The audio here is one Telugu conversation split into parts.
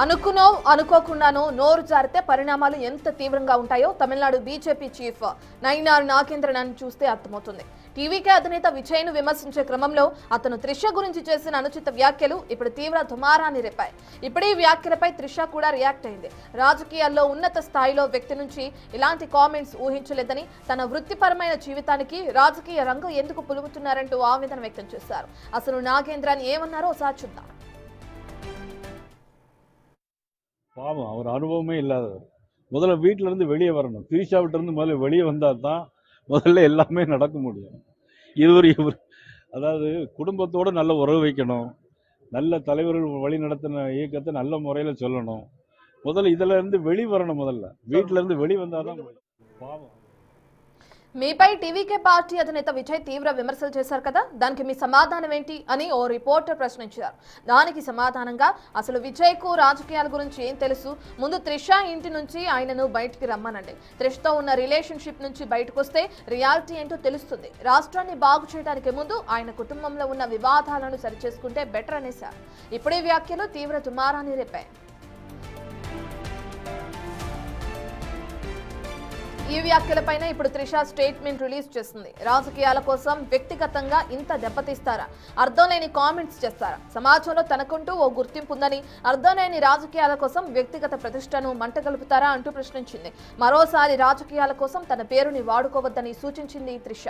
అనుకునో అనుకోకుండానో నోరు జారితే పరిణామాలు ఎంత తీవ్రంగా ఉంటాయో తమిళనాడు బీజేపీ చీఫ్ నయినార్ నాగేంద్రన్ చూస్తే అర్థమవుతుంది. టీవీకే అధినేత విజయ్ను విమర్శించే క్రమంలో అతను త్రిష గురించి చేసిన అనుచిత వ్యాఖ్యలు ఇప్పుడు తీవ్ర దుమారాన్ని రేపాయి. ఇప్పుడు ఈ వ్యాఖ్యలపై త్రిష కూడా రియాక్ట్ అయింది. రాజకీయాల్లో ఉన్నత స్థాయిలో వ్యక్తి నుంచి ఇలాంటి కామెంట్స్ ఊహించలేదని, తన వృత్తిపరమైన జీవితానికి రాజకీయ రంగం ఎందుకు పులుముతున్నారంటూ ఆవేదన వ్యక్తం చేశారు. అసలు నాగేంద్రన్ ఏమన్నారో ఒకసారి చూద్దాం. பாவம், அவர் அனுபவமே இல்லாதவர். முதல்ல வீட்டிலேருந்து வெளியே வரணும். திரிஷாவிட்டிருந்து முதல்ல வெளியே வந்தால் தான் முதல்ல எல்லாமே நடக்க முடியும். இவர் அதாவது குடும்பத்தோடு நல்ல உறவு வைக்கணும், நல்ல தலைவர்கள் வழி நடத்தின இயக்கத்தை நல்ல முறையில் சொல்லணும். முதல்ல இதில் இருந்து வெளி வரணும். முதல்ல வீட்டிலேருந்து வெளி வந்தால் தான் பாவம். మీపై టీవీకే పార్టీ అధినేత విజయ్ తీవ్ర విమర్శలు చేశారు కదా, దానికి మీ సమాధానం ఏంటి అని ఓ రిపోర్టర్ ప్రశ్నించారు. దానికి సమాధానంగా అసలు విజయ్కు రాజకీయాల గురించి ఏం తెలుసు, ముందు త్రిష ఇంటి నుంచి ఆయనను బయటికి రమ్మనండి, త్రిషతో ఉన్న రిలేషన్షిప్ నుంచి బయటకు వస్తే రియాలిటీ ఏంటో తెలుస్తుంది, రాష్ట్రాన్ని బాగు చేయడానికి ముందు ఆయన కుటుంబంలో ఉన్న వివాదాలను సరిచేసుకుంటే బెటర్ అనేశారు. ఇప్పుడు ఈ వ్యాఖ్యలు తీవ్ర దుమారాన్ని రేపాయి. ఈ వ్యాఖ్యలపైన ఇప్పుడు త్రిష స్టేట్మెంట్ రిలీజ్ చేస్తుంది. రాజకీయాల కోసం వ్యక్తిగతంగా ఇంత దెబ్బతీస్తారా, అర్థం లేని కామెంట్స్ చేస్తారా, సమాజంలో తనకుంటూ ఓ గుర్తింపు ఉందని అర్థం లేని రాజకీయాల కోసం వ్యక్తిగత ప్రతిష్టను మంటగలుపుతారా అంటూ ప్రశ్నించింది. మరోసారి రాజకీయాల కోసం తన పేరుని వాడుకోవద్దని సూచించింది త్రిష.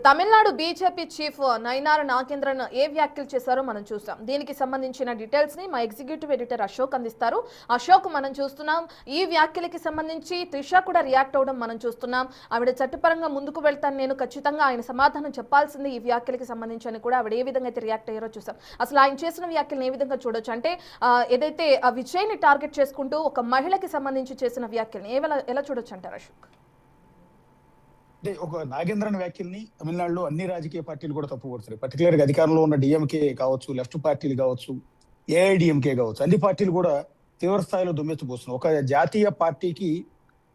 తమిళనాడు బీజేపీ చీఫ్ నయినార్ నాగేంద్రన్ ఏ వ్యాఖ్యలు చేశారో మనం చూస్తాం. దీనికి సంబంధించిన డీటెయిల్స్ ని మా ఎగ్జిక్యూటివ్ ఎడిటర్ అశోక్ అందిస్తారు. అశోక్, మనం చూస్తున్నాం ఈ వ్యాఖ్యలకి సంబంధించి త్రిష కూడా రియాక్ట్ అవడం మనం చూస్తున్నాం. ఆవిడ చట్టపరంగా ముందుకు వెళ్తాను, నేను ఖచ్చితంగా ఆయన సమాధానం చెప్పాల్సింది ఈ వ్యాఖ్యలకి సంబంధించి అని కూడా ఆవిడ ఏ విధంగా అయితే రియాక్ట్ అయ్యారో చూసాం. అసలు ఆయన చేసిన వ్యాఖ్యలను ఏ విధంగా చూడొచ్చు అంటే, ఏదైతే ఆ విజయ్ని టార్గెట్ చేసుకుంటూ ఒక మహిళకి సంబంధించి చేసిన వ్యాఖ్యలను ఎలా చూడొచ్చు అంటారు అశోక్? అంటే ఒక నాగేంద్రన్ వ్యాఖ్యల్ని తమిళనాడులో అన్ని రాజకీయ పార్టీలు కూడా తప్పుపడుతున్నాయి. పర్టికులర్ గా అధికారంలో ఉన్న డిఎంకే కావచ్చు, లెఫ్ట్ పార్టీలు కావచ్చు, ఏఐడిఎంకే కావచ్చు, అన్ని పార్టీలు కూడా తీవ్ర స్థాయిలో దుమ్మెత్తిపోస్తున్నాయి. ఒక జాతీయ పార్టీకి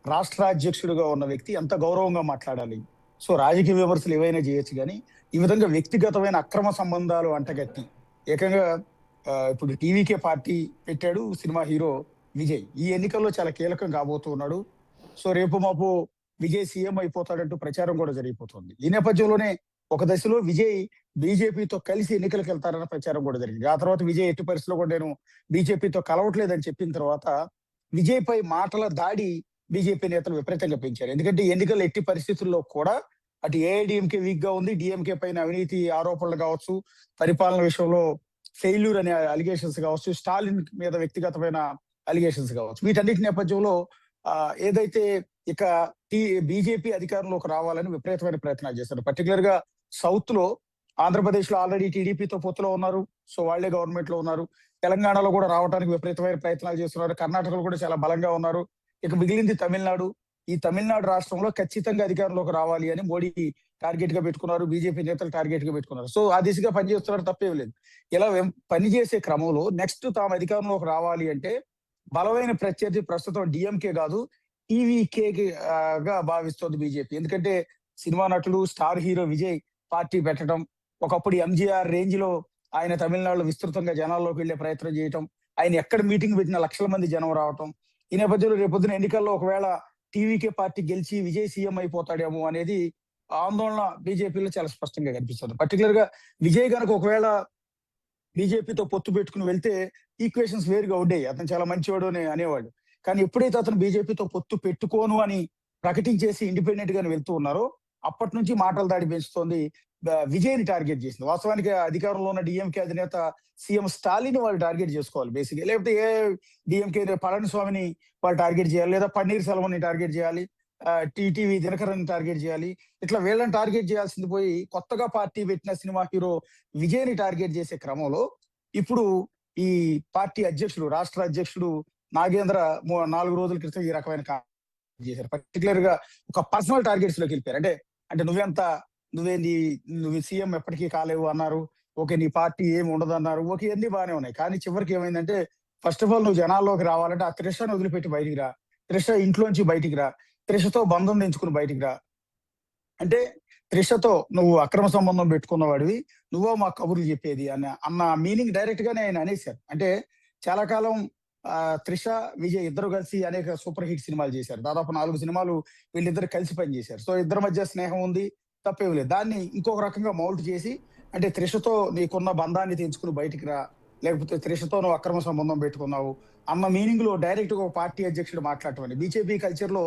రాష్ట్ర అధ్యక్షుడిగా ఉన్న వ్యక్తి ఎంత గౌరవంగా మాట్లాడాలి. సో రాజకీయ విమర్శలు ఏవైనా చేయొచ్చు, కానీ ఈ విధంగా వ్యక్తిగతమైన అక్రమ సంబంధాలు అంటగట్టి ఏకంగా ఇప్పుడు టీవీకే పార్టీ పెట్టాడు సినిమా హీరో విజయ్. ఈ ఎన్నికల్లో చాలా కీలకం కాబోతున్నాడు. సో రేపు మాపు విజయ్ సీఎం అయిపోతాడంటూ ప్రచారం కూడా జరిగిపోతుంది. ఈ నేపథ్యంలోనే ఒక దశలో విజయ్ బీజేపీతో కలిసి ఎన్నికలకు వెళ్తారన్న ప్రచారం కూడా జరిగింది. ఆ తర్వాత విజయ్ ఎట్టి పరిస్థితిలో కూడా నేను బీజేపీతో కలవట్లేదని చెప్పిన తర్వాత విజయ్ పై మాటల దాడి బీజేపీ నేతలు విపరీతంగా పెంచారు. ఎందుకంటే ఎన్నికల ఎట్టి పరిస్థితుల్లో కూడా అటు ఏఐడిఎంకే వీక్ గా ఉంది, డిఎంకే పైన అవినీతి ఆరోపణలు కావచ్చు, పరిపాలన విషయంలో ఫెయిల్యూర్ అనే అలిగేషన్స్ కావచ్చు, స్టాలిన్ మీద వ్యక్తిగతమైన అలిగేషన్స్ కావచ్చు. వీటన్నిటి నేపథ్యంలో ఏదైతే ఇక బీజేపీ అధికారంలోకి రావాలని విపరీతమైన ప్రయత్నాలు చేస్తారు. పర్టికులర్ గా సౌత్ లో ఆంధ్రప్రదేశ్ లో ఆల్రెడీ టీడీపీతో పొత్తులో ఉన్నారు. సో వాళ్లే గవర్నమెంట్ లో ఉన్నారు. తెలంగాణలో కూడా రావడానికి విపరీతమైన ప్రయత్నాలు చేస్తున్నారు. కర్ణాటకలో కూడా చాలా బలంగా ఉన్నారు. ఇక మిగిలింది తమిళనాడు. ఈ తమిళనాడు రాష్ట్రంలో ఖచ్చితంగా అధికారంలోకి రావాలి అని మోడీ టార్గెట్ గా పెట్టుకున్నారు, బీజేపీ నేతలు టార్గెట్ గా పెట్టుకున్నారు. సో ఆ దిశగా పనిచేస్తున్నారు, తప్పేం లేదు. ఇలా పనిచేసే క్రమంలో నెక్స్ట్ తాము అధికారంలోకి రావాలి అంటే బలమైన ప్రత్యర్థి ప్రస్తుతం డిఎంకే కాదు, గా భావిస్తోంది బీజేపీ. ఎందుకంటే సినిమా నటుడు స్టార్ హీరో విజయ్ పార్టీ పెట్టడం, ఒకప్పుడు ఎంజీఆర్ రేంజ్ లో ఆయన తమిళనాడులో విస్తృతంగా జనాల్లోకి వెళ్లే ప్రయత్నం చేయటం, ఆయన ఎక్కడ మీటింగ్ పెట్టిన లక్షల మంది జనం రావటం, ఈ నేపథ్యంలో రేపొద్దున ఎన్నికల్లో ఒకవేళ టీవీకే పార్టీ గెలిచి విజయ్ సీఎం అయిపోతాడేమో అనేది ఆందోళన బీజేపీలో చాలా స్పష్టంగా కనిపిస్తుంది. పర్టికులర్ గా విజయ్ కనుక ఒకవేళ బీజేపీతో పొత్తు పెట్టుకుని వెళ్తే ఈక్వేషన్స్ వేరుగా ఉండేవి. అతను చాలా మంచివాడు అని అనేవాడు. కానీ ఎప్పుడైతే అతను బీజేపీతో పొత్తు పెట్టుకోను అని ప్రకటించేసి ఇండిపెండెంట్ గానే వెళ్తూ ఉన్నారో అప్పటి నుంచి మాటల దాడి పెంచుతోంది. విజయ్ని టార్గెట్ చేసింది. వాస్తవానికి అధికారంలో ఉన్న డిఎంకే అధినేత సీఎం స్టాలిన్ వాళ్ళు టార్గెట్ చేసుకోవాలి బేసిక్గా. లేకపోతే ఏ డిఎంకే పళనిస్వామిని వాళ్ళు టార్గెట్ చేయాలి, లేదా పన్నీర్ సెల్వన్ని టార్గెట్ చేయాలి, టీటీవీ దినకరన్ టార్గెట్ చేయాలి. ఇట్లా వీళ్ళని టార్గెట్ చేయాల్సింది పోయి కొత్తగా పార్టీ పెట్టిన సినిమా హీరో విజయ్ని టార్గెట్ చేసే క్రమంలో ఇప్పుడు ఈ పార్టీ అధ్యక్షుడు, రాష్ట్ర అధ్యక్షుడు నాగేంద్ర 4 రోజుల క్రితం ఈ రకమైన చేశారు. పర్టికులర్ గా ఒక పర్సనల్ టార్గెట్స్ లోకి వెళ్ళిపోయారు. అంటే నువ్వు సీఎం ఎప్పటికీ కాలేవు అన్నారు. ఓకే, నీ పార్టీ ఏమి ఉండదు అన్నారు. ఓకే, అన్ని బాగానే ఉన్నాయి. కానీ చివరికి ఏమైందంటే ఫస్ట్ ఆఫ్ ఆల్ నువ్వు జనాల్లోకి రావాలంటే ఆ త్రిషను వదిలిపెట్టి బయటికి రా, త్రిష ఇంట్లోంచి బయటికి రా, త్రిషతో బంధం తెంచుకుని బయటికి రా. అంటే త్రిషతో నువ్వు అక్రమ సంబంధం పెట్టుకున్న వాడివి, నువ్వో మా కబుర్లు చెప్పేది అన్న మీనింగ్ డైరెక్ట్ గానే ఆయన అనేశారు. అంటే చాలా కాలం త్రిష విజయ్ ఇద్దరు కలిసి అనేక సూపర్ హిట్ సినిమాలు చేశారు. దాదాపు 4 సినిమాలు వీళ్ళిద్దరు కలిసి పనిచేశారు. సో ఇద్దరి మధ్య స్నేహం ఉంది, తప్పేం లేదు. దాన్ని ఇంకొక రకంగా మౌల్ట్ చేసి, అంటే త్రిషతో నీకున్న బంధాన్ని తెంచుకుని బయటికి రా, లేకపోతే త్రిషతో నువ్వు అక్రమ సంబంధం పెట్టుకున్నావు అన్న మీనింగ్ లో డైరెక్ట్ గా ఒక పార్టీ అధ్యక్షుడు మాట్లాడటం. బీజేపీ కల్చర్ లో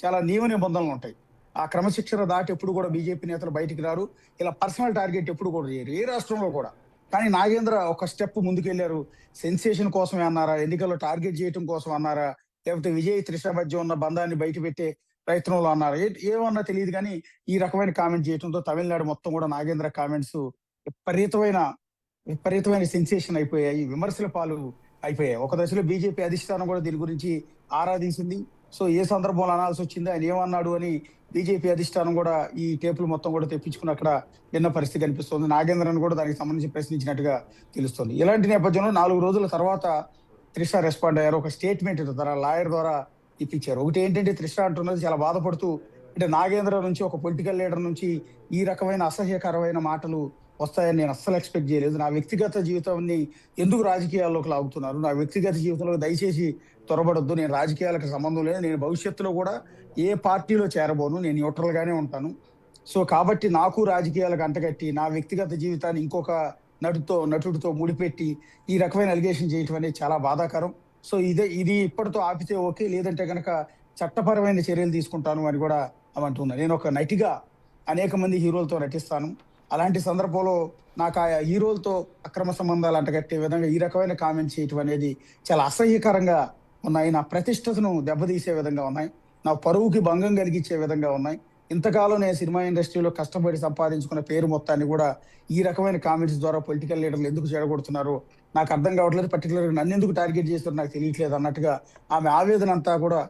చాలా నియమ నిబంధనలు ఉంటాయి. ఆ క్రమశిక్షణ దాటి ఎప్పుడు కూడా బీజేపీ నేతలు బయటికి రారు. ఇలా పర్సనల్ టార్గెట్ ఎప్పుడు కూడా చేయరు, ఏ రాష్ట్రంలో కూడా. కానీ నాగేంద్ర ఒక స్టెప్ ముందుకెళ్లారు. సెన్సేషన్ కోసమే అన్నారా, ఎన్నికల్లో టార్గెట్ చేయడం కోసం అన్నారా, లేకపోతే విజయ్ త్రిష మధ్య ఉన్న బంధాన్ని బయట పెట్టే ప్రయత్నంలో అన్నారా, ఏమన్నా తెలియదు. కానీ ఈ రకమైన కామెంట్ చేయడంతో తమిళనాడు మొత్తం కూడా నాగేంద్ర కామెంట్స్ విపరీతమైన సెన్సేషన్ అయిపోయాయి, విమర్శల పాలు అయిపోయాయి. ఒక దశలో బీజేపీ అధిష్టానం కూడా దీని గురించి ఆరాధించింది. సో ఏ సందర్భంలో అనాల్సి వచ్చింది, ఆయన ఏమన్నాడు అని బీజేపీ అధిష్టానం కూడా ఈ టేపులు మొత్తం కూడా తెప్పించుకుని అక్కడ విన్న పరిస్థితి కనిపిస్తుంది. నాగేంద్రన్ కూడా దానికి సంబంధించి ప్రశ్నించినట్టుగా తెలుస్తుంది. ఇలాంటి నేపథ్యంలో 4 రోజుల తర్వాత త్రిష రెస్పాండ్ అయ్యారు. ఒక స్టేట్మెంట్ తన లాయర్ ద్వారా ఇప్పించారు. ఒకటి ఏంటంటే, త్రిష అంటున్నది చాలా బాధపడుతూ, అంటే నాగేంద్ర నుంచి, ఒక పొలిటికల్ లీడర్ నుంచి ఈ రకమైన అసహ్యకరమైన మాటలు వస్తాయని నేను అస్సలు ఎక్స్పెక్ట్ చేయలేదు. నా వ్యక్తిగత జీవితాన్ని ఎందుకు రాజకీయాల్లోకి లాగుతున్నారు, నా వ్యక్తిగత జీవితంలో దయచేసి త్వరపడొద్దు, నేను రాజకీయాలకు సంబంధం లేదు, నేను భవిష్యత్తులో కూడా ఏ పార్టీలో చేరబోను, నేను న్యూట్రల్ గానే ఉంటాను. సో కాబట్టి నాకు రాజకీయాలకు అంటగట్టి నా వ్యక్తిగత జీవితాన్ని ఇంకొక నటుడితో ముడిపెట్టి ఈ రకమైన అలిగేషన్ చేయటం అనేది చాలా బాధాకరం. సో ఇది ఇప్పటితో ఆపితే ఓకే, లేదంటే కనుక చట్టపరమైన చర్యలు తీసుకుంటాను అని కూడా అంటున్నా. నేను ఒక నటిగా అనేక మంది హీరోలతో నటిస్తాను. అలాంటి సందర్భంలో నాకు ఆ హీరోలతో అక్రమ సంబంధాలు అంటగట్టే విధంగా ఈ రకమైన కామెంట్స్ చేయటం అనేది చాలా అసహ్యకరంగా ఉన్నాయి. నా ప్రతిష్టతను దెబ్బతీసే విధంగా ఉన్నాయి, నా పరువుకి భంగం కలిగించే విధంగా ఉన్నాయి. ఇంతకాలం నేను సినిమా ఇండస్ట్రీలో కష్టపడి సంపాదించుకున్న పేరు మొత్తాన్ని కూడా ఈ రకమైన కామెంట్స్ ద్వారా పొలిటికల్ లీడర్లు ఎందుకు చెడగొడుతున్నారో నాకు అర్థం కావట్లేదు. పర్టికులర్గా నన్ను ఎందుకు టార్గెట్ చేస్తారో నాకు తెలియట్లేదు అన్నట్టుగా ఆమె ఆవేదన అంతా కూడా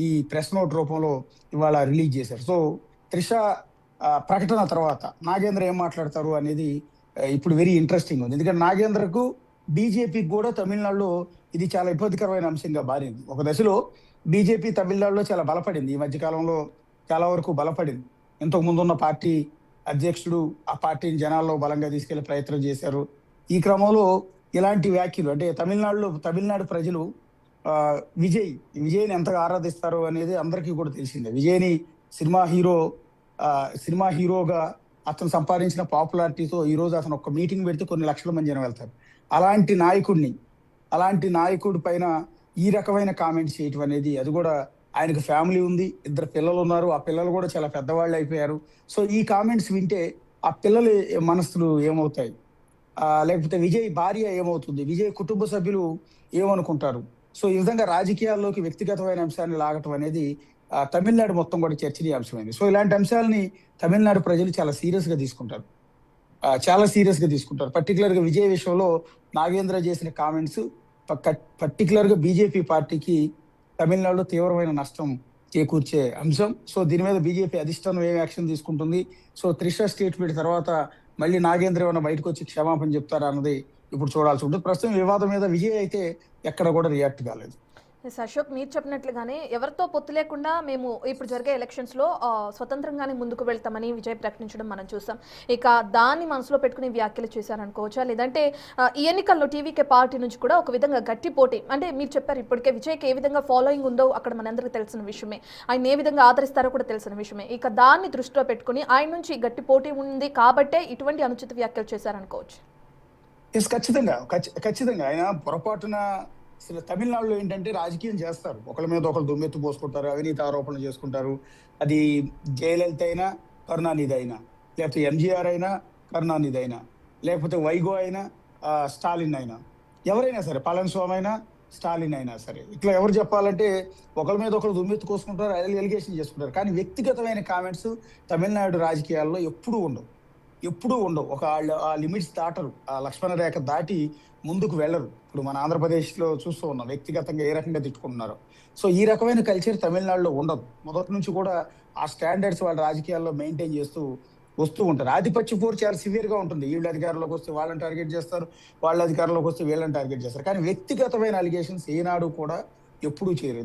ఈ ప్రెస్ నోట్ రూపంలో ఇవాళ రిలీజ్ చేశారు. సో త్రిష ప్రకటన తర్వాత నాగేంద్ర ఏం మాట్లాడతారు అనేది ఇప్పుడు వెరీ ఇంట్రెస్టింగ్ ఉంది. ఎందుకంటే నాగేంద్రకు బీజేపీకి కూడా తమిళనాడులో ఇది చాలా ఇబ్బందికరమైన అంశంగా మారింది. ఒక దశలో బీజేపీ తమిళనాడులో చాలా బలపడింది, ఈ మధ్య కాలంలో చాలా వరకు బలపడింది. ఇంతకు ముందున్న పార్టీ అధ్యక్షుడు ఆ పార్టీని జనాల్లో బలంగా తీసుకెళ్లే ప్రయత్నం చేశారు. ఈ క్రమంలో ఇలాంటి వ్యాఖ్యలు, అంటే తమిళనాడు ప్రజలు విజయ్ని ఎంతగా ఆరాధిస్తారు అనేది అందరికీ కూడా తెలిసిందే. విజయ్ని సినిమా హీరోగా అతను సంపాదించిన పాపులారిటీతో ఈ రోజు అతను ఒక మీటింగ్ పెడితే కొన్ని లక్షల మంది జనం వెళ్తారు. అలాంటి నాయకుడి పైన ఈ రకమైన కామెంట్స్ చేయటం అనేది, అది కూడా ఆయనకు ఫ్యామిలీ ఉంది, 2 పిల్లలు ఉన్నారు, ఆ పిల్లలు కూడా చాలా పెద్దవాళ్ళు అయిపోయారు. సో ఈ కామెంట్స్ వింటే ఆ పిల్లలు మనసులు ఏమవుతాయి, లేకపోతే విజయ్ భార్య ఏమవుతుంది, విజయ్ కుటుంబ సభ్యులు ఏమనుకుంటారు. సో ఈ విధంగా రాజకీయాల్లోకి వ్యక్తిగతమైన అంశాన్ని లాగటం అనేది తమిళనాడు మొత్తం కూడా చర్చనీయాంశమైంది. సో ఇలాంటి అంశాలని తమిళనాడు ప్రజలు చాలా సీరియస్ గా తీసుకుంటారు. పర్టికులర్ గా విజయ్ విషయంలో నాగేంద్ర చేసిన కామెంట్స్ పర్టికులర్ గా బీజేపీ పార్టీకి తమిళనాడులో తీవ్రమైన నష్టం చేకూర్చే అంశం. సో దీని మీద బీజేపీ అధిష్టానం ఏం యాక్షన్ తీసుకుంటుంది, సో త్రిష స్టేట్మెంట్ తర్వాత మళ్ళీ నాగేంద్ర ఏమైనా బయటకు వచ్చి క్షమాపణ చెప్తారా అన్నది ఇప్పుడు చూడాల్సి ఉంటుంది. ప్రస్తుతం వివాదం మీద విజయ్ అయితే ఎక్కడ కూడా రియాక్ట్ కాలేదు. అశోక్, మీరు చెప్పినట్లుగానే ఎవరితో పొత్తు లేకుండా మేము ఇప్పుడు జరిగే ఎలక్షన్స్లో స్వతంత్రంగానే ముందుకు వెళ్తామని విజయ్ ప్రకటించడం మనం చూసాం. ఇక దాన్ని మనసులో పెట్టుకుని వ్యాఖ్యలు చేశారనుకోవచ్చా, లేదంటే ఈ ఎన్నికల్లో టీవీకే పార్టీ నుంచి కూడా ఒక విధంగా గట్టి పోటీ, అంటే మీరు చెప్పారు ఇప్పటికే విజయ్కి ఏ విధంగా ఫాలోయింగ్ ఉందో అక్కడ మనందరికీ తెలిసిన విషయమే, ఆయన ఏ విధంగా ఆదరిస్తారో కూడా తెలిసిన విషయమే. ఇక దాన్ని దృష్టిలో పెట్టుకుని ఆయన నుంచి గట్టి పోటీ ఉంది కాబట్టే ఇటువంటి అనుచిత వ్యాఖ్యలు చేశారనుకోవచ్చు. ఖచ్చితంగా ఆయన పొరపాటున తమిళనాడులో ఏంటంటే రాజకీయం చేస్తారు, ఒకళ్ళ మీద ఒకళ్ళు దుమ్మెత్తు పోసుకుంటారు, అవినీతి ఆరోపణలు చేసుకుంటారు. అది జయలలిత అయినా, కరుణానిధి అయినా, లేకపోతే ఎంజీఆర్ అయినా, కరుణానిధి అయినా, లేకపోతే వైగో అయినా, స్టాలిన్ అయినా, ఎవరైనా సరే, పళనిస్వామి అయినా, స్టాలిన్ అయినా సరే, ఇట్లా ఎవరు చెప్పాలంటే ఒకళ్ళ మీద ఒకళ్ళు దుమ్మెత్తు కోసుకుంటారు, ఎలిగేషన్ చేసుకుంటారు. కానీ వ్యక్తిగతమైన కామెంట్స్ తమిళనాడు రాజకీయాల్లో ఎప్పుడూ ఉండవు. ఒక ఆ లిమిట్స్ దాటరు, ఆ లక్ష్మణ రేఖ దాటి ముందుకు వెళ్ళరు. ఇప్పుడు మన ఆంధ్రప్రదేశ్లో చూస్తూ ఉన్నాం వ్యక్తిగతంగా ఏ రకంగా తిట్టుకుంటున్నారో. సో ఈ రకమైన కల్చర్ తమిళనాడులో ఉండదు. మొదటి నుంచి కూడా ఆ స్టాండర్డ్స్ వాళ్ళ రాజకీయాల్లో మెయింటైన్ చేస్తూ వస్తూ ఉంటారు. ఆధిపత్య పోరు చాలా సివియర్ గా ఉంటుంది. వీళ్ళు అధికారంలోకి వస్తే వాళ్ళని టార్గెట్ చేస్తారు, వాళ్ళ అధికారంలోకి వస్తే వీళ్ళని టార్గెట్ చేస్తారు. కానీ వ్యక్తిగతమైన అలిగేషన్స్ ఏనాడు కూడా ఎప్పుడూ చేయరు.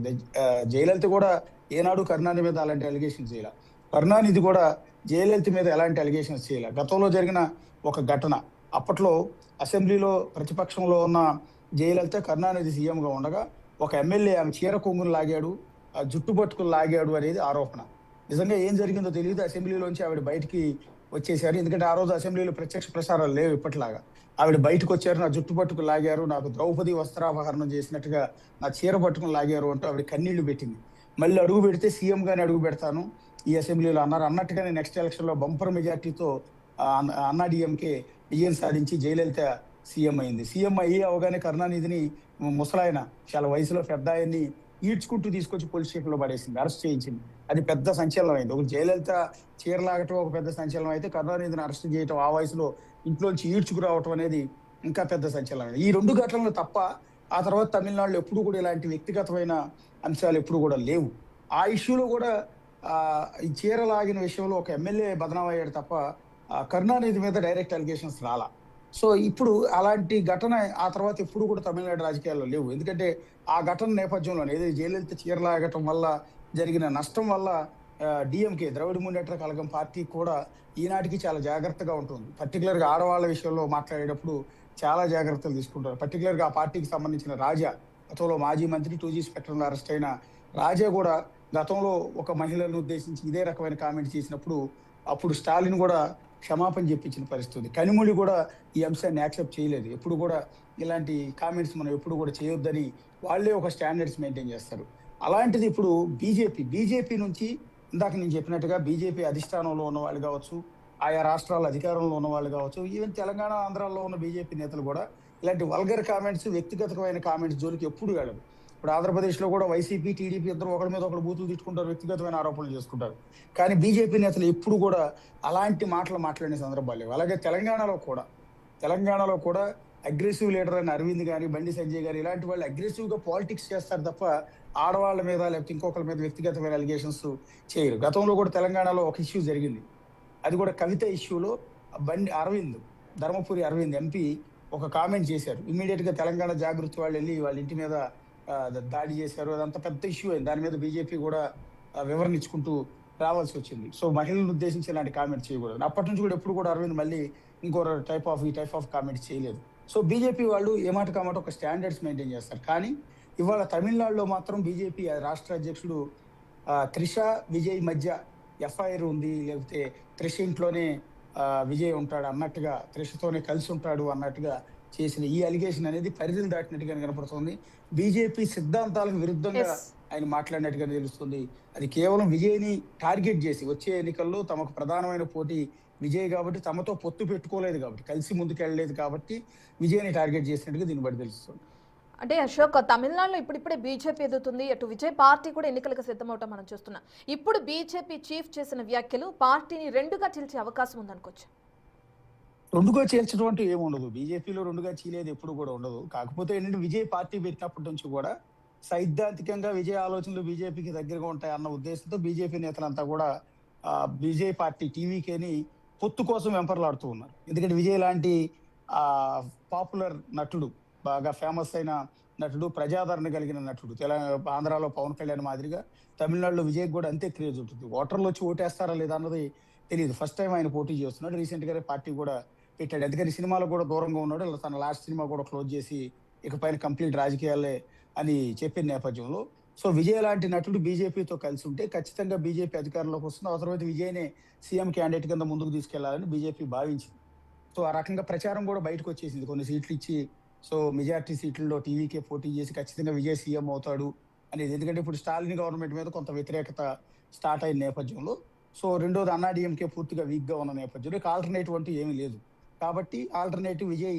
జయలలిత కూడా ఏనాడు కరుణానిధి మీద అలాంటి అలిగేషన్స్ చేయాల. కరుణానిధి కూడా జయలలిత మీద ఎలాంటి అలిగేషన్స్ చేయాల. గతంలో జరిగిన ఒక ఘటన, అప్పట్లో అసెంబ్లీలో ప్రతిపక్షంలో ఉన్న జయలలిత కరుణానిధి సీఎంగా ఉండగా ఒక ఎమ్మెల్యే ఆమె చీర కొంగును లాగాడు, ఆ జుట్టు పట్టుకుని లాగాడు అనేది ఆరోపణ. నిజంగా ఏం జరిగిందో తెలియదు. అసెంబ్లీలోంచి ఆవిడ బయటికి వచ్చేసారు. ఎందుకంటే ఆ రోజు అసెంబ్లీలో ప్రత్యక్ష ప్రసారాలు లేవు ఇప్పటిలాగా. ఆవిడ బయటకు వచ్చారు, నా జుట్టు పట్టుకు లాగారు, నాకు ద్రౌపది వస్త్రాపహరణం చేసినట్టుగా నా చీర పట్టుకుని లాగారు అంటూ ఆవిడ కన్నీళ్లు పెట్టింది. మళ్ళీ అడుగు పెడితే సీఎం గానే అడుగు పెడతాను ఈ అసెంబ్లీలో అన్నారు. అన్నట్టుగానే నెక్స్ట్ ఎలక్షన్ లో బంపర్ మెజార్టీతో అన్నా డిఎంకే విజయం సాధించి జయలలిత సీఎం అయింది. సీఎం అయ్యి అవగానే కరుణానిధిని ముసలాయన చాలా వయసులో పెద్ద ఆయన్ని ఈడ్చుకుంటూ తీసుకొచ్చి పోలీస్ స్టేషన్ లో పడేసింది, అరెస్ట్ చేయించింది. అది పెద్ద సంచలనం అయింది. ఒక జయలలిత చీరలాగటం ఒక పెద్ద సంచలనం అయితే కరుణానిధిని అరెస్ట్ చేయటం, ఆ వయసులో ఇంట్లోంచి ఈడ్చుకురావటం అనేది ఇంకా పెద్ద సంచలనం. ఈ రెండు ఘటనలు తప్ప ఆ తర్వాత తమిళనాడులో ఎప్పుడు కూడా ఇలాంటి వ్యక్తిగతమైన అంశాలు ఎప్పుడు కూడా లేవు. ఆ ఇష్యూలో కూడా ఈ చీర లాగిన విషయంలో ఒక ఎమ్మెల్యే బదనాం అయ్యాడు తప్ప కరుణానిధి మీద డైరెక్ట్ అలిగేషన్స్ రాలా. సో ఇప్పుడు అలాంటి ఘటన ఆ తర్వాత ఎప్పుడు కూడా తమిళనాడు రాజకీయాల్లో లేవు. ఎందుకంటే ఆ ఘటన నేపథ్యంలో ఏదో జయలలిత చీరలాగటం వల్ల జరిగిన నష్టం వల్ల డిఎంకే ద్రవిడ మున్నేట్ర కళగం పార్టీ కూడా ఈనాటికి చాలా జాగ్రత్తగా ఉంటుంది. పర్టికులర్ గా ఆడవాళ్ళ విషయంలో మాట్లాడేటప్పుడు చాలా జాగ్రత్తలు తీసుకుంటారు. పర్టికులర్ గా ఆ పార్టీకి సంబంధించిన రాజా, గతంలో మాజీ మంత్రి 2G స్పెక్ట్రంలో అరెస్ట్ అయిన రాజా కూడా గతంలో ఒక మహిళలను ఉద్దేశించి ఇదే రకమైన కామెంట్ చేసినప్పుడు అప్పుడు స్టాలిన్ కూడా క్షమాపణ చెప్పించిన పరిస్థితి. కనిమొళి కూడా ఈ అంశాన్ని యాక్సెప్ట్ చేయలేదు. ఎప్పుడు కూడా ఇలాంటి కామెంట్స్ మనం ఎప్పుడు కూడా చేయొద్దని వాళ్ళే ఒక స్టాండర్డ్స్ మెయింటైన్ చేస్తారు. అలాంటిది ఇప్పుడు బీజేపీ నుంచి ఇందాక నేను చెప్పినట్టుగా బీజేపీ అధిష్టానంలో ఉన్న వాళ్ళు కావచ్చు, ఆయా రాష్ట్రాల అధికారంలో ఉన్న వాళ్ళు కావచ్చు, ఈవెన్ తెలంగాణ ఆంధ్రాలో ఉన్న బీజేపీ నేతలు కూడా ఇలాంటి వల్గర్ కామెంట్స్, వ్యక్తిగతమైన కామెంట్స్ జోలికి ఎప్పుడు వెళ్ళదు. ఇప్పుడు ఆంధ్రప్రదేశ్లో కూడా వైసీపీ టీడీపీ ఇద్దరు ఒకరి మీద ఒకరు బూతులు తిట్టుకుంటారు, వ్యక్తిగతమైన ఆరోపణలు చేసుకుంటారు. కానీ బీజేపీ నేతలు ఎప్పుడు కూడా అలాంటి మాటలు మాట్లాడిన సందర్భాలు లేవు. అలాగే తెలంగాణలో కూడా అగ్రెసివ్ లీడర్ అయిన అరవింద్ గాని, బండి సంజయ్ గారు ఇలాంటి వాళ్ళు అగ్రెసివ్ గా పాలిటిక్స్ చేస్తారు తప్ప ఆడవాళ్ళ మీద లేకపోతే ఇంకొకరి మీద వ్యక్తిగతమైన అలిగేషన్స్ చేయరు. గతంలో కూడా తెలంగాణలో ఒక ఇష్యూ జరిగింది. అది కూడా కవిత ఇష్యూలో ధర్మపురి అరవింద్ ఎంపీ ఒక కామెంట్ చేశారు. ఇమ్మీడియట్ గా తెలంగాణ జాగృతి వాళ్ళు వెళ్ళి వాళ్ళ ఇంటి మీద దాడి చేశారు. అదంతా పెద్ద ఇష్యూ అయింది. దాని మీద బీజేపీ కూడా వివరణ ఇచ్చుకుంటూ రావాల్సి వచ్చింది. సో మహిళలను ఉద్దేశించి ఇలాంటి కామెంట్ చేయకూడదు. అప్పటి నుంచి కూడా ఎప్పుడు కూడా అరవింద్ మళ్ళీ ఇంకో ఈ టైప్ ఆఫ్ కామెంట్ చేయలేదు. సో బీజేపీ వాళ్ళు ఏమాట కామాట ఒక స్టాండర్డ్స్ మెయింటైన్ చేస్తారు. కానీ ఇవాళ తమిళనాడులో మాత్రం బీజేపీ రాష్ట్ర అధ్యక్షుడు త్రిష విజయ్ మధ్య ఎఫ్ఐఆర్ ఉంది, లేకపోతే త్రిష ఇంట్లోనే విజయ్ ఉంటాడు అన్నట్టుగా, త్రిషతోనే కలిసి ఉంటాడు అన్నట్టుగా చేసిన ఈ అలిగేషన్ అనేది పరిధిని దాటినట్టుగా కనపడుతుంది. బీజేపీ సిద్ధాంతాలకు విరుద్ధంగా ఆయన మాట్లాడినట్టుగా తెలుస్తుంది. అది కేవలం విజయ్ని టార్గెట్ చేసి వచ్చే ఎన్నికల్లో తమకు ప్రధానమైన పోటీ విజయ్ కాబట్టి, తమతో పొత్తు పెట్టుకోలేదు కాబట్టి, కలిసి ముందుకెళ్ళలేదు కాబట్టి విజయ్ని టార్గెట్ చేసినట్టుగా దీన్ని బట్టి తెలుస్తుంది. అంటే అశోక్, తమిళనాడులో ఇప్పుడిప్పుడే బీజేపీ ఎదుగుతుంది, అటు విజయ్ పార్టీ కూడా ఎన్నికలకు సిద్ధమవటం మనం చూస్తున్నాం. ఇప్పుడు బీజేపీ చీఫ్ చేసిన వ్యాఖ్యలు పార్టీని రెండుగా చీల్చే అవకాశం ఉందనుకోవచ్చు. రెండుగా చీల్చడం అంటే ఏముండదు. బీజేపీలో రెండుగా చీలేది ఎప్పుడు కూడా ఉండదు. కాకపోతే ఏంటంటే విజయ్ పార్టీ పెట్టినప్పటి నుంచి కూడా సైద్ధాంతికంగా విజయ్ ఆలోచనలు బీజేపీకి దగ్గరగా ఉంటాయి అన్న ఉద్దేశంతో బీజేపీ నేతలంతా కూడా విజయ్ పార్టీ టీవీకేని పొత్తు కోసం వెంపర్లాడుతూ ఉన్నారు. ఎందుకంటే విజయ్ లాంటి పాపులర్ నటుడు, బాగా ఫేమస్ అయిన నటుడు, ప్రజాదరణ కలిగిన నటుడు, ఆంధ్రాలో పవన్ కళ్యాణ్ మాదిరిగా తమిళనాడులో విజయ్ కూడా అంతే క్రేజ్ ఉంటుంది. ఓటర్లు వచ్చి ఓటేస్తారా లేదా అన్నది తెలియదు. ఫస్ట్ టైం ఆయన పోటీ చేస్తున్నాడు. రీసెంట్ గానే పార్టీ కూడా పెట్టాడు. ఎందుకని సినిమాలో కూడా దూరంగా ఉన్నాడు. తన లాస్ట్ సినిమా కూడా క్లోజ్ చేసి ఇకపైన కంప్లీట్ రాజకీయాలే అని చెప్పిన నేపథ్యంలో సో విజయ్ లాంటి నటుడు బీజేపీతో కలిసి ఉంటే ఖచ్చితంగా బీజేపీ అధికారంలోకి వస్తుంది. అవసరమైతే విజయ్నే సీఎం క్యాండిడేట్ కింద ముందుకు తీసుకెళ్లాలని బీజేపీ భావించింది. సో ఆ రకంగా ప్రచారం కూడా బయటకు వచ్చేసింది. కొన్ని సీట్లు ఇచ్చి సో మెజార్టీ సీట్లలో టీవీకే పోటీ చేసి ఖచ్చితంగా విజయ్ సీఎం అవుతాడు అనేది. ఎందుకంటే ఇప్పుడు స్టాలిన్ గవర్నమెంట్ మీద కొంత వ్యతిరేకత స్టార్ట్ అయిన నేపథ్యంలో, సో రెండోది అన్నా డిఎంకే పూర్తిగా వీక్ గా ఉన్న నేపథ్యంలో ఆల్టర్నేటివ్ అంటూ ఏమీ లేదు. కాబట్టి ఆల్టర్నేటివ్ విజయ్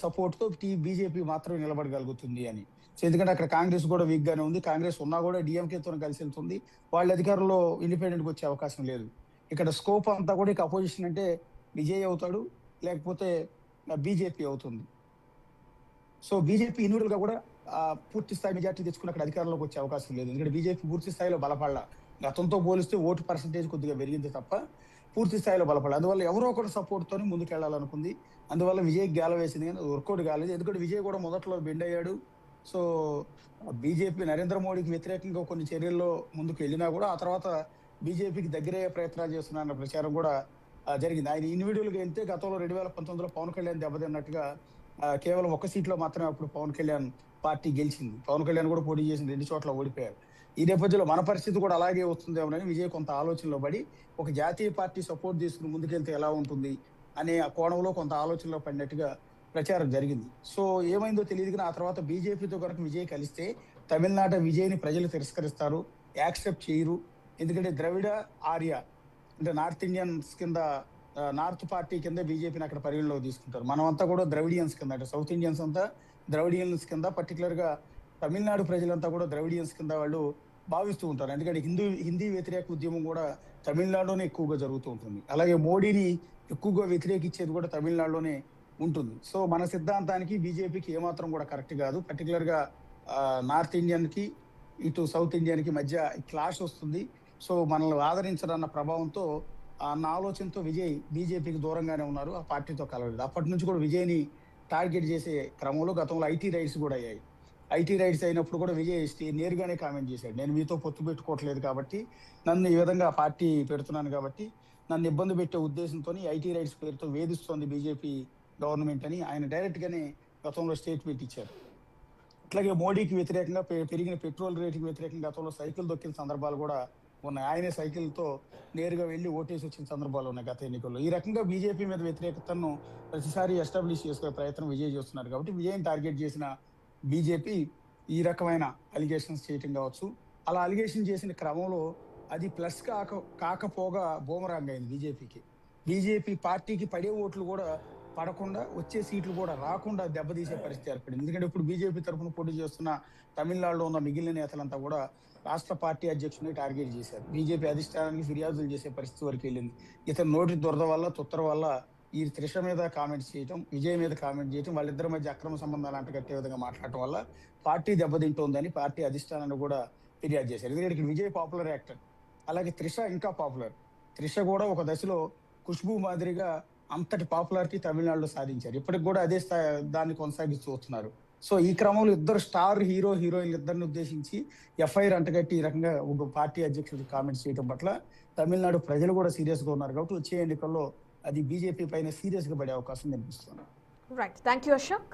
సపోర్ట్ తో బీజేపీ మాత్రమే నిలబడగలుగుతుంది అని. సో ఎందుకంటే అక్కడ కాంగ్రెస్ కూడా వీక్ గానే ఉంది. కాంగ్రెస్ ఉన్నా కూడా డిఎంకేతో కలిసి వెళ్తుంది. వాళ్ళ అధికారంలో ఇండిపెండెంట్ గా వచ్చే అవకాశం లేదు. ఇక్కడ స్కోప్ అంతా కూడా ఇక అపోజిషన్ అంటే విజయ్ అవుతాడు, లేకపోతే బీజేపీ అవుతుంది. సో బీజేపీ ఇన్యూరల్ గా కూడా పూర్తి స్థాయి మెజార్టీ తెచ్చుకుని అక్కడ అధికారంలోకి వచ్చే అవకాశం లేదు. ఎందుకంటే బీజేపీ పూర్తి స్థాయిలో బలపడాల. గతంతో పోలిస్తే ఓటు పర్సంటేజ్ కొద్దిగా పెరిగింది తప్ప పూర్తి స్థాయిలో బలపడాలి. అందువల్ల ఎవరో ఒకటి సపోర్ట్ తోని ముందుకు వెళ్ళాలనుకుంది. అందువల్ల విజయ్ గేల వేసింది, కానీ వర్కౌట్ కాలేదు. ఎందుకంటే విజయ్ కూడా మొదట్లో బెండ్ అయ్యాడు. సో బీజేపీ నరేంద్ర మోడీకి వ్యతిరేకంగా కొన్ని చర్యల్లో ముందుకు వెళ్ళినా కూడా ఆ తర్వాత బీజేపీకి దగ్గరయ్యే ప్రయత్నాలు చేస్తున్నారన్న ప్రచారం కూడా జరిగింది. ఆయన ఇండివిజువల్ గా వెళ్తే గతంలో 2019లో పవన్ కళ్యాణ్ దెబ్బతిన్నట్టుగా కేవలం ఒక్క సీట్లో మాత్రమే అప్పుడు పవన్ కళ్యాణ్ పార్టీ గెలిచింది. పవన్ కళ్యాణ్ కూడా పోటీ చేసింది, 2 చోట్ల ఓడిపోయారు. ఈ నేపథ్యంలో మన పరిస్థితి కూడా అలాగే వస్తుందేమోనని విజయ్ కొంత ఆలోచనలో పడి ఒక జాతీయ పార్టీ సపోర్ట్ తీసుకుని ముందుకెళ్తే ఎలా ఉంటుంది అనే ఆ కోణంలో కొంత ఆలోచనలో పడినట్టుగా ప్రచారం జరిగింది. సో ఏమైందో తెలియదు, కానీ ఆ తర్వాత బీజేపీతో కనుక విజయ్ కలిస్తే తమిళనాడు విజయ్ని ప్రజలు తిరస్కరిస్తారు, యాక్సెప్ట్ చేయరు. ఎందుకంటే ద్రవిడ ఆర్య అంటే నార్త్ ఇండియన్స్ కింద, నార్త్ పార్టీ కింద బీజేపీని అక్కడ పరిగణలోకి తీసుకుంటారు. మనమంతా కూడా ద్రవిడియన్స్ కింద, అంటే సౌత్ ఇండియన్స్ అంతా ద్రవిడియన్స్ కింద, పర్టికులర్ గా తమిళనాడు ప్రజలంతా కూడా ద్రవిడియన్స్ కింద వాళ్ళు భావిస్తూ ఉంటారు. ఎందుకంటే హిందీ వ్యతిరేక ఉద్యమం కూడా తమిళనాడులోనే ఎక్కువగా జరుగుతూ ఉంటుంది. అలాగే మోడీని ఎక్కువగా వ్యతిరేకించేది కూడా తమిళనాడులోనే ఉంటుంది. సో మన సిద్ధాంతానికి బీజేపీకి ఏమాత్రం కూడా కరెక్ట్ కాదు. పర్టికులర్ గా నార్త్ ఇండియన్ కి ఇటు సౌత్ ఇండియన్ కి మధ్య క్లాష్ వస్తుంది. సో మనల్ని ఆదరించాలన్న ప్రభావంతో అన్న ఆలోచనతో విజయ్ బీజేపీకి దూరంగానే ఉన్నారు, ఆ పార్టీతో కలవలేదు. అప్పటి నుంచి కూడా విజయ్ని టార్గెట్ చేసే క్రమంలో గతంలో ఐటీ రైట్స్ కూడా అయ్యాయి. ఐటీ రైట్స్ అయినప్పుడు కూడా విజయ్ నేరుగానే కామెంట్ చేశాడు, నేను మీతో పొత్తు పెట్టుకోవట్లేదు కాబట్టి, నన్ను ఈ విధంగా పార్టీ పెడుతున్నాను కాబట్టి నన్ను ఇబ్బంది పెట్టే ఉద్దేశంతో ఐటీ రైట్స్ పేరుతో వేధిస్తోంది బీజేపీ గవర్నమెంట్ అని ఆయన డైరెక్ట్ గానే గతంలో స్టేట్మెంట్ ఇచ్చారు. అట్లాగే మోడీకి వ్యతిరేకంగా పెరిగిన పెట్రోల్ రేటుకి వ్యతిరేకంగా గతంలో సైకిల్ దొక్కిన సందర్భాలు కూడా ఉన్నాయి. ఆయనే సైకిల్తో నేరుగా వెళ్ళి ఓటేసి వచ్చిన సందర్భాలు ఉన్నాయి గత ఎన్నికల్లో. ఈ రకంగా బీజేపీ మీద వ్యతిరేకతను ప్రతిసారి ఎస్టాబ్లిష్ చేసుకునే ప్రయత్నం విజయ్ చేస్తున్నారు. కాబట్టి విజయ్ని టార్గెట్ చేసిన బీజేపీ ఈ రకమైన అలిగేషన్స్ చేయటం కావచ్చు. అలా అలిగేషన్ చేసిన క్రమంలో అది ప్లస్ కాకపోగా బూమరాంగ్ అయింది బీజేపీకి. బీజేపీ పార్టీకి పడే ఓట్లు కూడా పడకుండా, వచ్చే సీట్లు కూడా రాకుండా దెబ్బతీసే పరిస్థితి ఏర్పడింది. ఎందుకంటే ఇప్పుడు బీజేపీ తరఫున పోటీ చేస్తున్న తమిళనాడులో ఉన్న మిగిలిన నేతలంతా కూడా రాష్ట్ర పార్టీ అధ్యక్షుడిని టార్గెట్ చేశారు. బీజేపీ అధిష్టానానికి ఫిర్యాదులు చేసే పరిస్థితి వరకు వెళ్ళింది. ఇతను నోటి దురద వల్ల, తుత్తర వల్ల ఈ త్రిష మీద కామెంట్స్ చేయటం, విజయ్ మీద కామెంట్ చేయటం, వాళ్ళిద్దరి మధ్య అక్రమ సంబంధాలు అంటగట్టే విధంగా మాట్లాడటం వల్ల పార్టీ దెబ్బతింటోందని పార్టీ అధిష్టానాన్ని కూడా ఫిర్యాదు చేశారు. ఎందుకంటే ఇక్కడ విజయ్ పాపులర్ యాక్టర్, అలాగే త్రిష ఇంకా పాపులర్. త్రిష కూడా ఒక దశలో ఖుష్బూ మాదిరిగా అంతటి పాపులారిటీ తమిళనాడులో సాధించారు. ఇప్పటికి కూడా అదే దాన్ని కొనసాగిస్తూ వస్తున్నారు. సో ఈ క్రమంలో ఇద్దరు స్టార్ హీరోయిన్లు ఇద్దరిని ఉద్దేశించి ఎఫ్ఐఆర్ అంటగట్టి ఈ రకంగా ఒక పార్టీ అధ్యక్షుడికి కామెంట్స్ చేయడం పట్ల తమిళనాడు ప్రజలు కూడా సీరియస్ గా ఉన్నారు. కాబట్టి వచ్చే ఎన్నికల్లో అది బీజేపీ పైన సీరియస్ గా పడే అవకాశం కనిపిస్తుంది. Right, thank you Ashok.